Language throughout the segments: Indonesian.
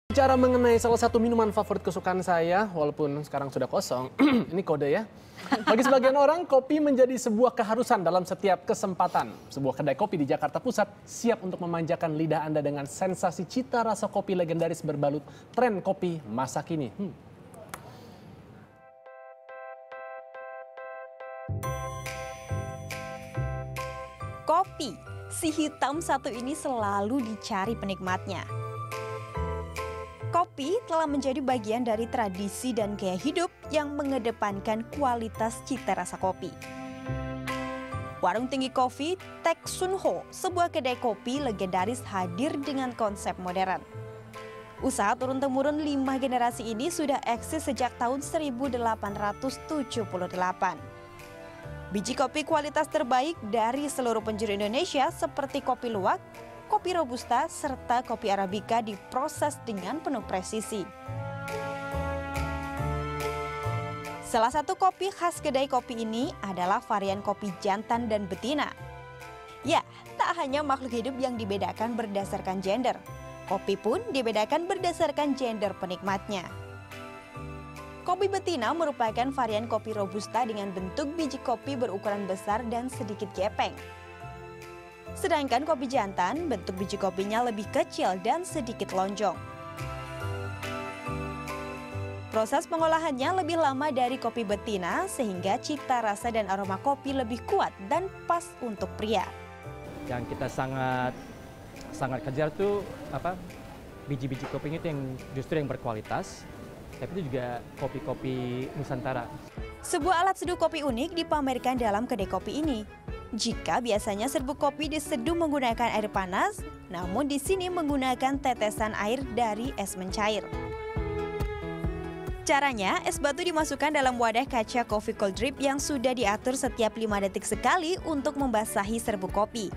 Bicara mengenai salah satu minuman favorit kesukaan saya, walaupun sekarang sudah kosong, ini kode ya. Bagi sebagian orang, kopi menjadi sebuah keharusan dalam setiap kesempatan. Sebuah kedai kopi di Jakarta Pusat siap untuk memanjakan lidah Anda dengan sensasi cita rasa kopi legendaris berbalut tren kopi masa kini. Kopi, si hitam satu ini selalu dicari penikmatnya. Kopi telah menjadi bagian dari tradisi dan gaya hidup yang mengedepankan kualitas cita rasa kopi. Warung Tinggi Kopi Tek Sun Ho, sebuah kedai kopi legendaris hadir dengan konsep modern. Usaha turun-temurun 5 generasi ini sudah eksis sejak tahun 1878. Biji kopi kualitas terbaik dari seluruh penjuru Indonesia seperti kopi luwak, kopi robusta, serta kopi arabica diproses dengan penuh presisi. Salah satu kopi khas kedai kopi ini adalah varian kopi jantan dan betina. Ya, tak hanya makhluk hidup yang dibedakan berdasarkan gender, kopi pun dibedakan berdasarkan gender penikmatnya. Kopi betina merupakan varian kopi robusta dengan bentuk biji kopi berukuran besar dan sedikit gepeng. Sedangkan kopi jantan, bentuk biji kopinya lebih kecil dan sedikit lonjong. Proses pengolahannya lebih lama dari kopi betina sehingga cita rasa dan aroma kopi lebih kuat dan pas untuk pria. Yang kita sangat kejar tuh biji-biji kopinya itu yang justru yang berkualitas, tapi itu juga kopi-kopi Nusantara. Sebuah alat seduh kopi unik dipamerkan dalam kedai kopi ini. Jika biasanya serbuk kopi diseduh menggunakan air panas, namun di sini menggunakan tetesan air dari es mencair. Caranya, es batu dimasukkan dalam wadah kaca coffee cold drip yang sudah diatur setiap 5 detik sekali untuk membasahi serbuk kopi.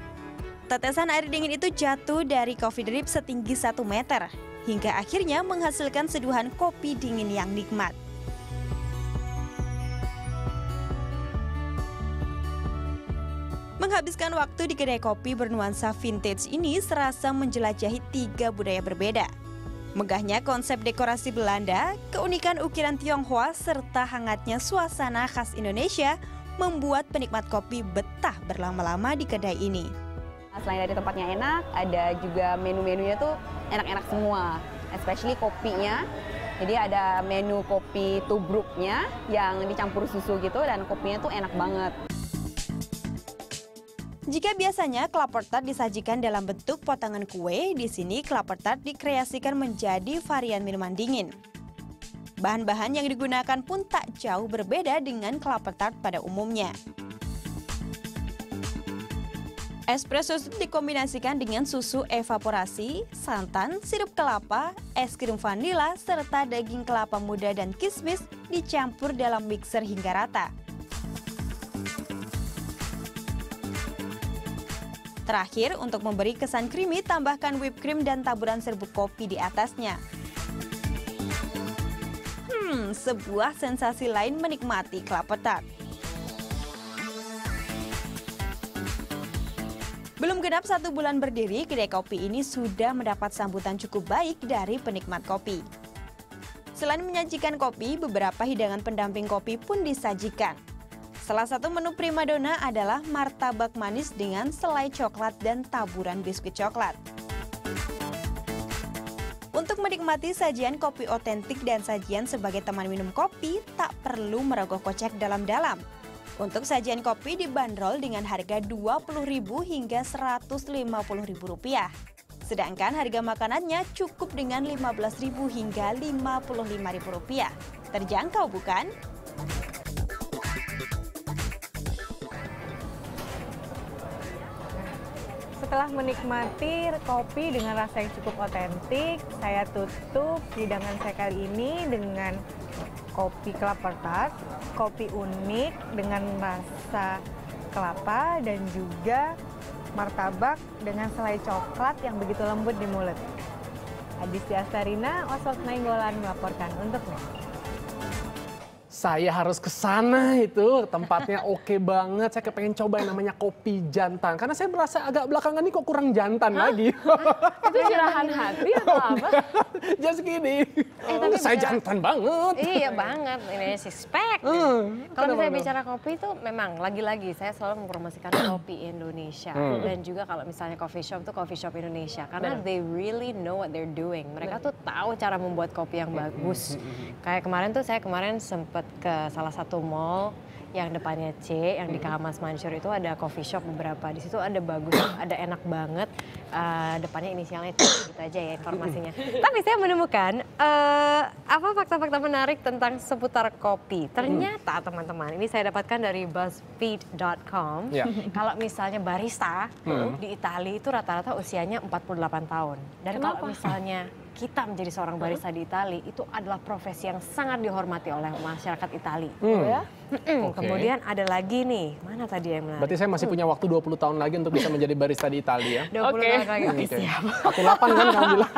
Tetesan air dingin itu jatuh dari coffee drip setinggi 1 meter, hingga akhirnya menghasilkan seduhan kopi dingin yang nikmat. Menghabiskan waktu di kedai kopi bernuansa vintage ini serasa menjelajahi 3 budaya berbeda. Megahnya konsep dekorasi Belanda, keunikan ukiran Tionghoa, serta hangatnya suasana khas Indonesia membuat penikmat kopi betah berlama-lama di kedai ini. Selain dari tempatnya enak, ada juga menu-menunya tuh enak-enak semua, especially kopinya. Jadi ada menu kopi tubruknya yang dicampur susu gitu dan kopinya tuh enak banget. Jika biasanya kelapa tart disajikan dalam bentuk potongan kue, di sini kelapa tart dikreasikan menjadi varian minuman dingin. Bahan-bahan yang digunakan pun tak jauh berbeda dengan kelapa tart pada umumnya. Espresso dikombinasikan dengan susu evaporasi, santan, sirup kelapa, es krim vanila, serta daging kelapa muda dan kismis dicampur dalam mixer hingga rata. Terakhir, untuk memberi kesan creamy, tambahkan whipped cream dan taburan serbuk kopi di atasnya. Sebuah sensasi lain menikmati kelapa tart. Belum genap 1 bulan berdiri, kedai kopi ini sudah mendapat sambutan cukup baik dari penikmat kopi. Selain menyajikan kopi, beberapa hidangan pendamping kopi pun disajikan. Salah satu menu primadona adalah martabak manis dengan selai coklat dan taburan biskuit coklat. Untuk menikmati sajian kopi otentik dan sajian sebagai teman minum kopi, tak perlu merogoh kocek dalam-dalam. Untuk sajian kopi dibanderol dengan harga Rp20.000 hingga Rp150.000. Sedangkan harga makanannya cukup dengan Rp15.000 hingga Rp55.000. Terjangkau bukan? Setelah menikmati kopi dengan rasa yang cukup otentik, saya tutup hidangan saya kali ini dengan kopi kelapa tart, kopi unik dengan rasa kelapa dan juga martabak dengan selai coklat yang begitu lembut di mulut. Adisti Astarina, Oswald Nainggolan melaporkan untuk Saya harus ke sana itu, tempatnya oke banget. Saya kepengen coba yang namanya kopi jantan. Karena saya merasa agak belakangan ini kok kurang jantan lagi. Itu curahan hati atau apa? Just kidding. Tapi Saya bicara- jantan banget. Iya banget, ini six pack. Kalau misalnya bicara kopi itu memang lagi-lagi saya selalu mempromosikan kopi Indonesia dan juga kalau misalnya coffee shop tuh coffee shop Indonesia karena they really know what they're doing. Mereka tuh tahu cara membuat kopi yang bagus. Kayak kemarin tuh saya sempet ke salah satu mall yang depannya C, yang di Kamas Mansur itu ada coffee shop beberapa. Di situ ada bagus, ada enak banget. Depannya inisialnya C, gitu aja ya informasinya. Tapi saya menemukan apa fakta-fakta menarik tentang seputar kopi. Ternyata teman-teman, ini saya dapatkan dari BuzzFeed.com. Ya. Kalau misalnya barista di Italia itu rata-rata usianya 48 tahun. Dan kalau misalnya kita menjadi seorang barista di Italia itu adalah profesi yang sangat dihormati oleh masyarakat Italia. Ya? Kemudian ada lagi nih, mana tadi yang menarik? Berarti saya masih punya waktu 20 tahun lagi untuk bisa menjadi barista di Italia. 20 tahun lagi, oke siap. 48 kan kamu bilang.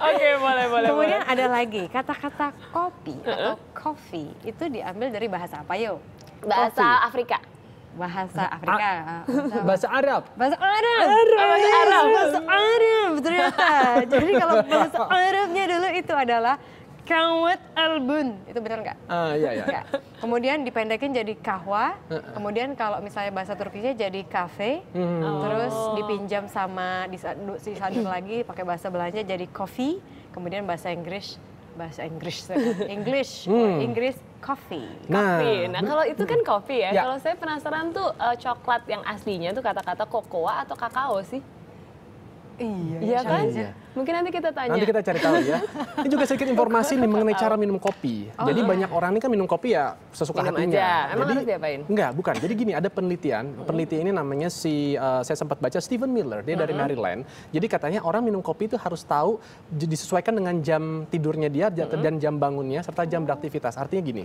Oke, boleh. Kemudian ada lagi, kata-kata kopi atau coffee itu diambil dari bahasa apa yuk? Bahasa Afrika. Bahasa Afrika. Bahasa Arab. Bahasa Arab. Bahasa Arab ternyata. Jadi kalau bahasa Arabnya dulu itu adalah kawat albun. Itu benar nggak? Iya. Ya. Kemudian dipendekin jadi kahwa. Kemudian kalau misalnya bahasa Turkinya jadi kafe. Terus dipinjam sama disandung lagi pakai bahasa Belanda jadi coffee. Kemudian bahasa Inggris coffee. Nah, kalau itu kan kopi ya. Ya. Kalau saya penasaran tuh coklat yang aslinya tuh kata-kata kokoa atau kakao sih? Iya kan? Iya. Mungkin nanti kita tanya. Nanti kita cari tahu ya. Ini juga sedikit informasi nih mengenai cara minum kopi. Jadi banyak orang ini kan minum kopi ya sesuka Minum hatinya. aja. Emang Jadi, harus diapain? Enggak, bukan. Jadi gini, ada penelitian. Peneliti ini namanya saya sempat baca Stephen Miller, dia dari Maryland. Jadi katanya orang minum kopi itu harus tahu disesuaikan dengan jam tidurnya dia dan jam bangunnya serta jam beraktivitas. Artinya gini.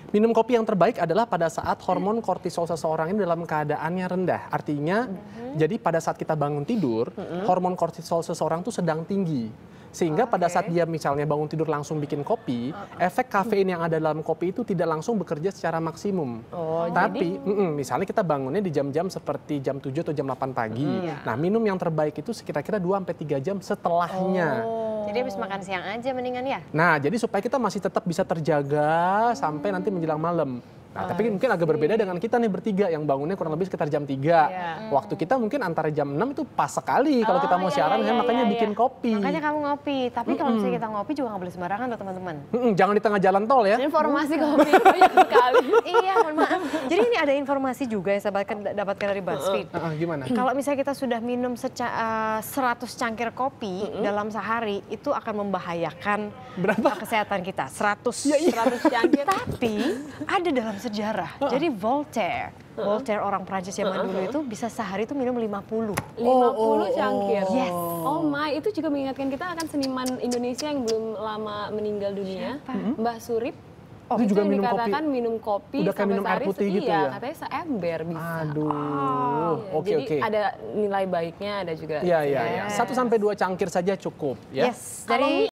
Minum kopi yang terbaik adalah pada saat hormon kortisol seseorang ini dalam keadaannya rendah. Artinya, jadi pada saat kita bangun tidur, hormon kortisol seseorang itu sedang tinggi. Sehingga pada saat dia misalnya bangun tidur langsung bikin kopi, efek kafein yang ada dalam kopi itu tidak langsung bekerja secara maksimum. Tapi misalnya kita bangunnya di jam-jam seperti jam 7 atau jam 8 pagi. Nah, minum yang terbaik itu kira-kira 2-3 jam setelahnya. Jadi habis makan siang aja mendingan ya? Nah, jadi supaya kita masih tetap bisa terjaga sampai nanti menjelang malam. Nah, tapi mungkin agak berbeda dengan kita nih bertiga yang bangunnya kurang lebih sekitar jam 3. Waktu kita mungkin antara jam 6 itu pas sekali kalau kita mau siaran, makanya bikin kopi. Makanya kamu ngopi. Tapi kalau misalnya kita ngopi juga nggak boleh sembarangan loh teman-teman. Jangan di tengah jalan tol ya. Informasi kopi banyak sekali. Iya, mohon maaf. Jadi ini ada informasi juga yang saya dapatkan dari BuzzFeed. Gimana? Kalau misalnya kita sudah minum 100 cangkir kopi dalam sehari, itu akan membahayakan kesehatan kita. 100 cangkir. Tapi ada dalam sejarah. Jadi Voltaire orang Prancis zaman dulu itu bisa sehari itu minum 50. 50 cangkir. Yes. Oh my, itu juga mengingatkan kita akan seniman Indonesia yang belum lama meninggal dunia, Mbah Surip. Itu juga yang minum kopi. dikatakan minum kopi Udah kayak sampai minum air sehari, putih gitu ya? katanya seember bisa. Aduh, oke. Jadi ada nilai baiknya, ada juga. Iya. 1-2 cangkir saja cukup ya. Yes. Dari